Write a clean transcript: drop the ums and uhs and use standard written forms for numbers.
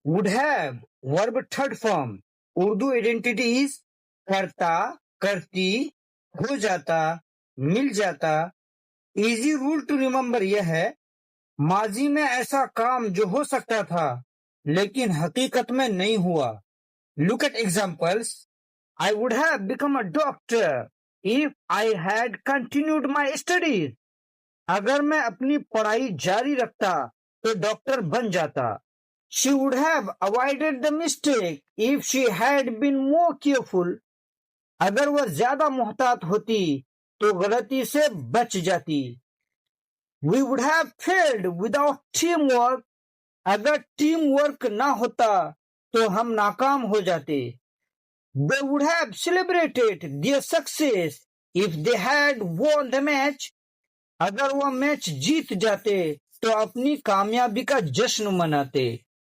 would have, verb third form. Urdu identity is करता, करती, हो जाता, मिल जाता। इजी रूल टू रिमेम्बर यह है, माजी में ऐसा काम जो हो सकता था लेकिन हकीकत में नहीं हुआ। Look at examples. I would have become a doctor if I had continued my studies. अगर मैं अपनी पढ़ाई जारी रखता तो डॉक्टर बन जाता। She would have avoided the mistake if she had been more careful. अगर वह ज्यादा मुहतात होती तो गलती से बच जाती। We would have failed without teamwork. अगर टीम वर्क ना होता तो हम नाकाम हो जाते। They would have celebrated their success if they had won the match. अगर वह मैच जीत जाते तो अपनी कामयाबी का जश्न मनाते।